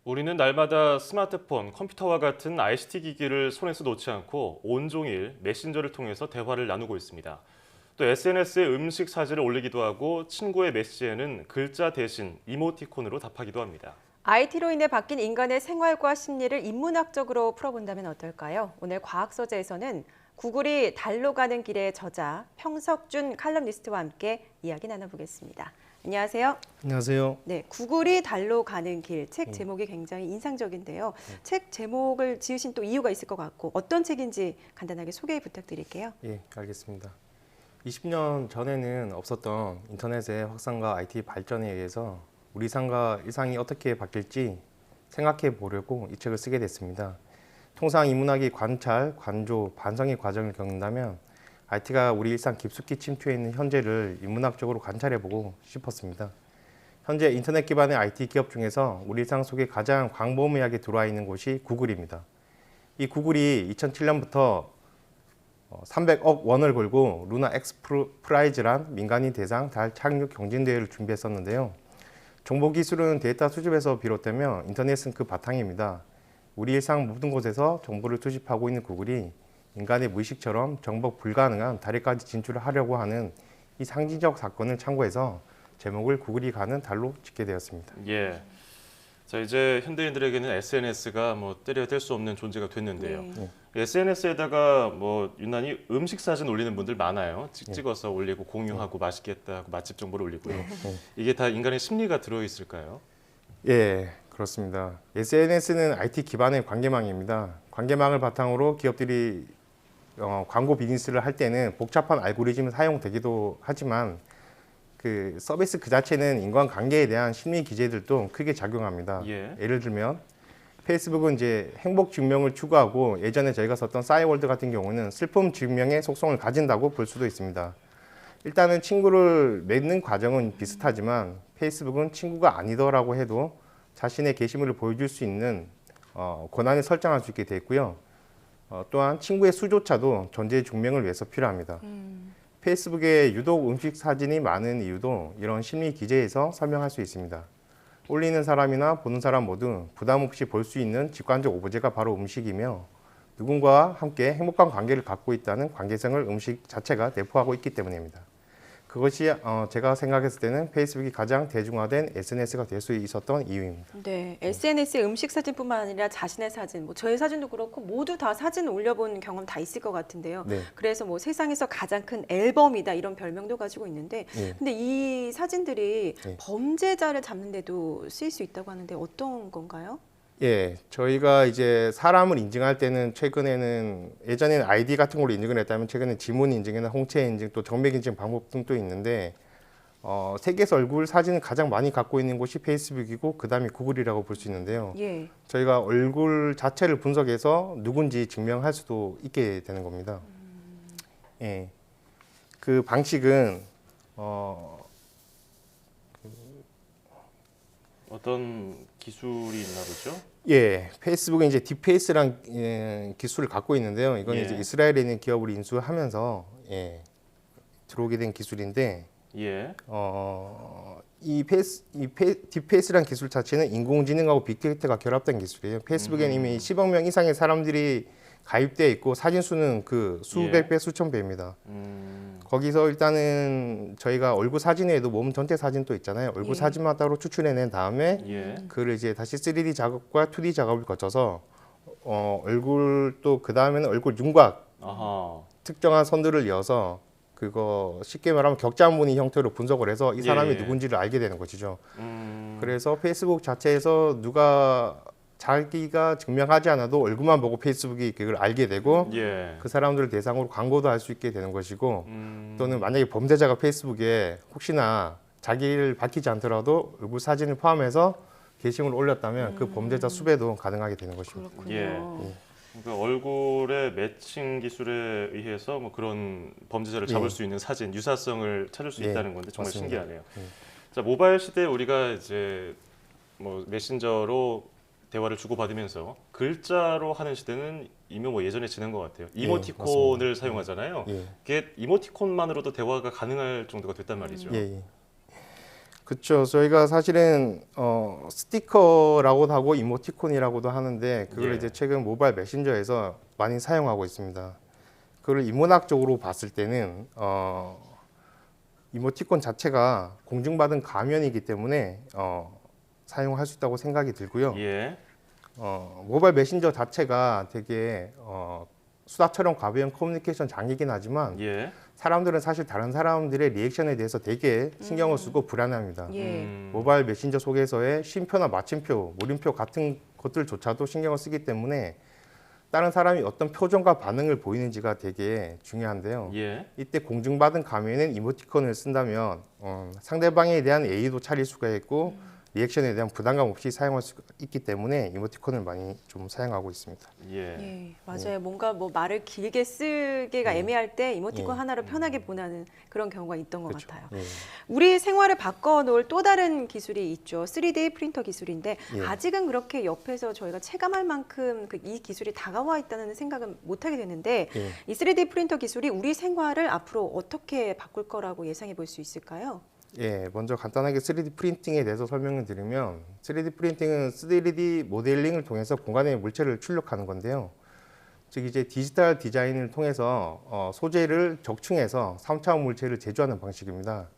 우리는 날마다 스마트폰, 컴퓨터와 같은 ICT 기기를 손에서 놓지 않고 온종일 메신저를 통해서 대화를 나누고 있습니다. 또 SNS에 음식 사진을 올리기도 하고 친구의 메시지에는 글자 대신 이모티콘으로 답하기도 합니다. IT로 인해 바뀐 인간의 생활과 심리를 인문학적으로 풀어본다면 어떨까요? 오늘 과학서재에서는 구글이 달로 가는 길의 저자 평석준 칼럼니스트와 함께 이야기 나눠보겠습니다. 안녕하세요. 안녕하세요. 네, 구글이 달로 가는 길 책 제목이 굉장히 인상적인데요. 책 제목을 지으신 또 이유가 있을 것 같고 어떤 책인지 간단하게 소개 부탁드릴게요. 예, 알겠습니다. 20년 전에는 없었던 인터넷의 확산과 IT 발전에 의해서 우리 삶과 일상이 어떻게 바뀔지 생각해 보려고 이 책을 쓰게 됐습니다. 통상 인문학이 관찰, 관조, 반성의 과정을 겪는다면 IT가 우리 일상 깊숙이 침투해 있는 현재를 인문학적으로 관찰해보고 싶었습니다. 현재 인터넷 기반의 IT 기업 중에서 우리 일상 속에 가장 광범위하게 들어와 있는 곳이 구글입니다. 이 구글이 2007년부터 300억 원을 걸고 루나 엑스프라이즈란 민간인 대상 달 착륙 경진대회를 준비했었는데요. 정보기술은 데이터 수집에서 비롯되며 인터넷은 그 바탕입니다. 우리 일상 모든 곳에서 정보를 수집하고 있는 구글이 인간의 무의식처럼 정복 불가능한 달에까지 진출을 하려고 하는 이 상징적 사건을 참고해서 제목을 구글이 가는 달로 짓게 되었습니다. 예. 자, 이제 현대인들에게는 SNS가 뭐 때려야 뗄 수 없는 존재가 됐는데요. 네. SNS에다가 뭐 유난히 음식 사진 올리는 분들 많아요. 네. 찍어서 올리고 공유하고 맛있겠다 하고 맛집 정보를 올리고요. 네. 이게 다 인간의 심리가 들어 있을까요? 예, 그렇습니다. SNS는 IT 기반의 관계망입니다. 관계망을 바탕으로 기업들이 광고 비즈니스를 할 때는 복잡한 알고리즘이 사용되기도 하지만 그 서비스 그 자체는 인간관계에 대한 심리 기제들도 크게 작용합니다. 예. 예를 들면 페이스북은 이제 행복 증명을 추구하고 예전에 저희가 썼던 싸이월드 같은 경우는 슬픔 증명의 속성을 가진다고 볼 수도 있습니다. 일단은 친구를 맺는 과정은 비슷하지만 페이스북은 친구가 아니더라고 해도 자신의 게시물을 보여줄 수 있는 권한을 설정할 수 있게 돼 있고요. 또한 친구의 수조차도 존재 증명을 위해서 필요합니다. 페이스북에 유독 음식 사진이 많은 이유도 이런 심리 기제에서 설명할 수 있습니다. 올리는 사람이나 보는 사람 모두 부담 없이 볼 수 있는 직관적 오브제가 바로 음식이며 누군가와 함께 행복한 관계를 갖고 있다는 관계성을 음식 자체가 내포하고 있기 때문입니다. 그것이 제가 생각했을 때는 페이스북이 가장 대중화된 SNS가 될 수 있었던 이유입니다. 네, SNS에 음식 사진뿐만 아니라 자신의 사진, 뭐 저의 사진도 그렇고 모두 다 사진 올려본 경험 다 있을 것 같은데요. 네. 그래서 뭐 세상에서 가장 큰 앨범이다 이런 별명도 가지고 있는데, 예. 근데 이 사진들이 예. 범죄자를 잡는 데도 쓰일 수 있다고 하는데 어떤 건가요? 예, 저희가 이제 사람을 인증할 때는 최근에는 예전에는 아이디 같은 걸로 인증을 했다면 최근에 지문 인증이나 홍채 인증 또 정맥 인증 방법 등도 있는데 세계에서 얼굴 사진을 가장 많이 갖고 있는 곳이 페이스북이고 그 다음이 구글이라고 볼 수 있는데요. 예. 저희가 얼굴 자체를 분석해서 누군지 증명할 수도 있게 되는 겁니다. 예, 그 방식은 어떤 기술이 있나 보죠? 예, 페이스북은 이제 딥페이스란 기술을 갖고 있는데요. 이건 예. 이제 이스라엘에 있는 기업을 인수하면서 들어오게 된 기술인데, 예. 딥페이스란 기술 자체는 인공지능하고 빅데이터가 결합된 기술이에요. 페이스북에는 이미 10억 명 이상의 사람들이 가입돼 있고 사진 수는 그 수백 배, 수천 배입니다. 거기서 일단은 저희가 얼굴 사진 외에도 몸 전체 사진도 있잖아요. 얼굴 예. 사진만 따로 추출해낸 다음에 예. 그를 이제 다시 3D 작업과 2D 작업을 거쳐서 얼굴 또 그 다음에는 얼굴 윤곽 아하. 특정한 선들을 이어서 그거 쉽게 말하면 격자 무늬 형태로 분석을 해서 이 사람이 예. 누군지를 알게 되는 것이죠. 그래서 페이스북 자체에서 누가 자기가 증명하지 않아도 얼굴만 보고 페이스북이 그걸 알게 되고 예. 그 사람들을 대상으로 광고도 할 수 있게 되는 것이고 또는 만약에 범죄자가 페이스북에 혹시나 자기를 밝히지 않더라도 얼굴 사진을 포함해서 게시물을 올렸다면 그 범죄자 수배도 가능하게 되는 것입니다. 그렇군요. 예. 그러니까 얼굴의 매칭 기술에 의해서 뭐 그런 범죄자를 잡을 예. 수 있는 사진, 유사성을 찾을 수 예, 있다는 건데 정말 맞습니다. 신기하네요. 자, 모바일 시대에 우리가 이제 뭐 메신저로 대화를 주고받으면서 글자로 하는 시대는 이미 뭐 예전에 지난 것 같아요. 예, 이모티콘을 맞습니다. 사용하잖아요. 예. 그게 이모티콘만으로도 대화가 가능할 정도가 됐단 말이죠. 예, 예. 그렇죠. 저희가 사실은 스티커라고도 하고 이모티콘이라고도 하는데 그걸 예. 이제 최근 모바일 메신저에서 많이 사용하고 있습니다. 그걸 인문학적으로 봤을 때는 이모티콘 자체가 공증받은 가면이기 때문에 사용할 수 있다고 생각이 들고요. 예. 모바일 메신저 자체가 되게 수다처럼 가벼운 커뮤니케이션 장이긴 하지만 예. 사람들은 사실 다른 사람들의 리액션에 대해서 되게 신경을 쓰고 불안해합니다. 예. 모바일 메신저 속에서의 쉼표나 마침표, 물음표 같은 것들조차도 신경을 쓰기 때문에 다른 사람이 어떤 표정과 반응을 보이는지가 되게 중요한데요. 예. 이때 공증받은 가면은 이모티콘을 쓴다면 상대방에 대한 예의도 차릴 수가 있고 리액션에 대한 부담감 없이 사용할 수 있기 때문에 이모티콘을 많이 좀 사용하고 있습니다. 예. 예, 맞아요. 뭔가 뭐 말을 길게 쓰기가 애매할 때 이모티콘 예. 하나로 편하게 보내는 그런 경우가 있던 것 그렇죠. 같아요. 예. 우리 생활을 바꿔놓을 또 다른 기술이 있죠. 3D 프린터 기술인데 예. 아직은 그렇게 옆에서 저희가 체감할 만큼 이 기술이 다가와 있다는 생각은 못하게 되는데 예. 이 3D 프린터 기술이 우리 생활을 앞으로 어떻게 바꿀 거라고 예상해 볼 수 있을까요? 예, 먼저 간단하게 3D 프린팅에 대해서 설명을 드리면 3D 프린팅은 3D 모델링을 통해서 공간에 물체를 출력하는 건데요. 즉 이제 디지털 디자인을 통해서 소재를 적층해서 3차원 물체를 제조하는 방식입니다.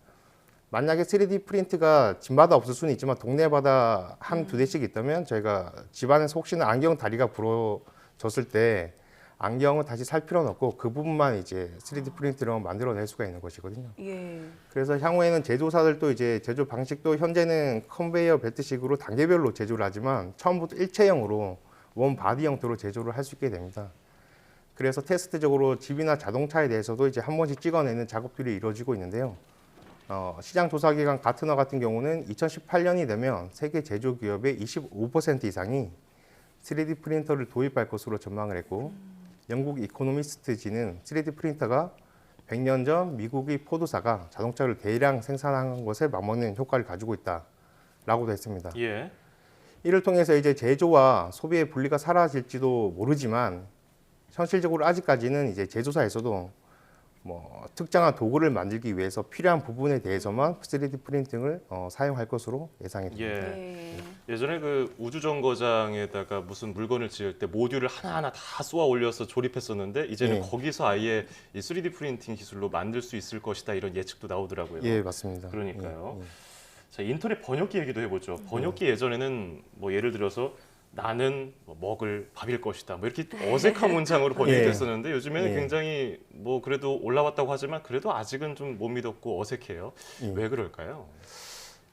만약에 3D 프린트가 집마다 없을 수는 있지만 동네마다 한 두 대씩 있다면 저희가 집안에서 혹시나 안경 다리가 부러졌을 때 안경을 다시 살 필요는 없고 그 부분만 이제 3D 프린트로 만들어낼 수가 있는 것이거든요. 예. 그래서 향후에는 제조사들도 이제 제조 방식도 현재는 컨베이어 벨트식으로 단계별로 제조를 하지만 처음부터 일체형으로 원 바디 형태로 제조를 할 수 있게 됩니다. 그래서 테스트적으로 집이나 자동차에 대해서도 이제 한 번씩 찍어내는 작업들이 이루어지고 있는데요. 시장 조사 기관 가트너 같은 경우는 2018년이 되면 세계 제조 기업의 25% 이상이 3D 프린터를 도입할 것으로 전망을 했고 영국 이코노미스트지는 3D 프린터가 100년 전 미국의 포드사가 자동차를 대량 생산한 것에 맞먹는 효과를 가지고 있다라고도 했습니다. 예. 이를 통해서 이제 제조와 소비의 분리가 사라질지도 모르지만 현실적으로 아직까지는 이제 제조사에서도 뭐 특정한 도구를 만들기 위해서 필요한 부분에 대해서만 3D 프린팅을 사용할 것으로 예상이 됩니다. 예. 예. 예전에 그 우주 정거장에다가 무슨 물건을 지을 때 모듈을 하나하나 다 쏘아 올려서 조립했었는데 이제는 예. 거기서 아예 이 3D 프린팅 기술로 만들 수 있을 것이다 이런 예측도 나오더라고요. 예, 맞습니다. 그러니까요. 예, 예. 자, 인터넷 번역기 얘기도 해보죠. 번역기 예전에는 뭐 예를 들어서 나는 뭐 먹을 밥일 것이다. 뭐 이렇게 어색한 문장으로 번역이 예. 됐었는데 요즘에는 예. 굉장히 뭐 그래도 올라왔다고 하지만 그래도 아직은 좀 못 믿었고 어색해요. 예. 왜 그럴까요?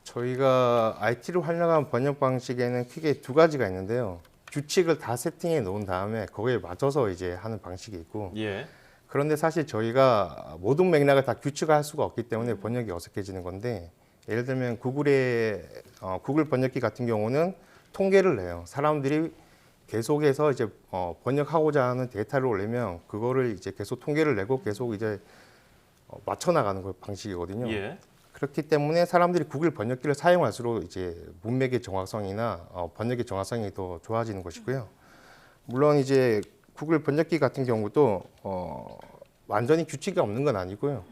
저희가 IT를 활용한 번역 방식에는 크게 두 가지가 있는데요. 규칙을 다 세팅해 놓은 다음에 거기에 맞춰서 이제 하는 방식이 있고 예. 그런데 사실 저희가 모든 맥락을 다 규칙화할 수가 없기 때문에 번역이 어색해지는 건데 예를 들면 구글 번역기 같은 경우는 통계를 내요. 사람들이 계속해서 이제 번역하고자 하는 데이터를 올리면 그거를 이제 계속 통계를 내고 계속 이제 맞춰 나가는 방식이거든요. 예. 그렇기 때문에 사람들이 구글 번역기를 사용할수록 이제 문맥의 정확성이나 번역의 정확성이 더 좋아지는 것이고요. 물론 이제 구글 번역기 같은 경우도 완전히 규칙이 없는 건 아니고요.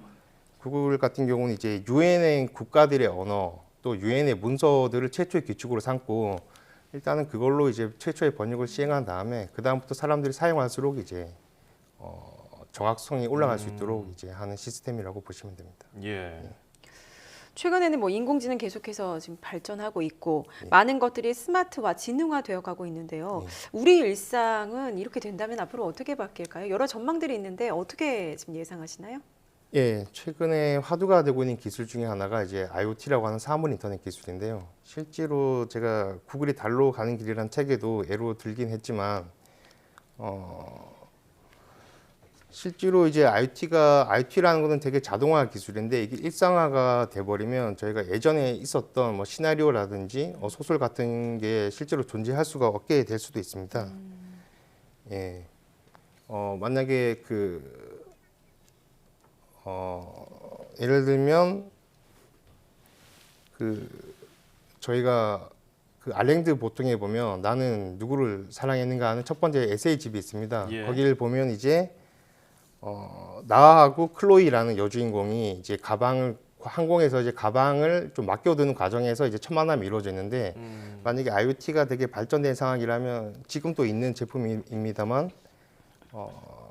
구글 같은 경우는 이제 유엔의 국가들의 언어 또 유엔의 문서들을 최초의 규칙으로 삼고 일단은 그걸로 이제 최초의 번역을 시행한 다음에 그 다음부터 사람들이 사용할수록 이제 정확성이 올라갈 수 있도록 이제 하는 시스템이라고 보시면 됩니다. 예. 최근에는 뭐 인공지능 계속해서 지금 발전하고 있고 많은 것들이 스마트화, 지능화되어 가고 있는데요. 우리 일상은 이렇게 된다면 앞으로 어떻게 바뀔까요? 여러 전망들이 있는데 어떻게 지금 예상하시나요? 예, 최근에 화두가 되고 있는 기술 중에 하나가 이제 IoT라고 하는 사물 인터넷 기술인데요. 실제로 제가 구글이 달로 가는 길이라는 책에도 예로 들긴 했지만 실제로 이제 IoT라는 것은 되게 자동화 기술인데 이게 일상화가 돼버리면 저희가 예전에 있었던 뭐 시나리오라든지 소설 같은 게 실제로 존재할 수가 없게 될 수도 있습니다. 예, 만약에 예를 들면 저희가 알랭드 보통에 보면 나는 누구를 사랑했는가 하는 첫 번째 에세이집이 있습니다. 예. 거기를 보면 이제 나하고 클로이라는 여주인공이 이제 가방을 항공에서 이제 가방을 좀 맡겨두는 과정에서 이제 천만함이 이루어지는데 만약에 IoT가 되게 발전된 상황이라면 지금 또 있는 제품입니다만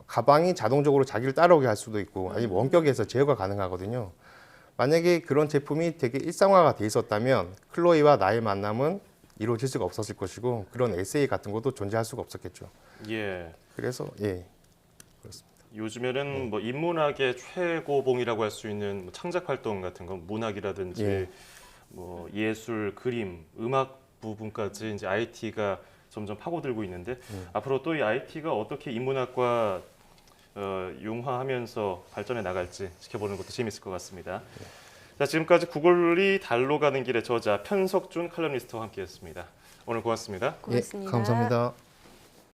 가방이 자동적으로 자기를 따라오게 할 수도 있고 아니면 원격에서 제어가 가능하거든요. 만약에 그런 제품이 되게 일상화가 돼 있었다면 클로이와 나의 만남은 이루어질 수가 없었을 것이고 그런 SA 같은 것도 존재할 수가 없었겠죠. 예. 그래서 예 그렇습니다. 요즘에는 뭐 인문학의 최고봉이라고 할 수 있는 뭐 창작 활동 같은 건 문학이라든지 예. 뭐 예술, 그림, 음악 부분까지 이제 IT가 점점 파고들고 있는데 앞으로 또 이 IT가 어떻게 인문학과 융화하면서 발전해 나갈지 지켜보는 것도 재밌을 것 같습니다. 자, 지금까지 구글이 달로 가는 길의 저자 편석준 칼럼니스트와 함께했습니다. 오늘 고맙습니다. 고맙습니다. 예, 감사합니다.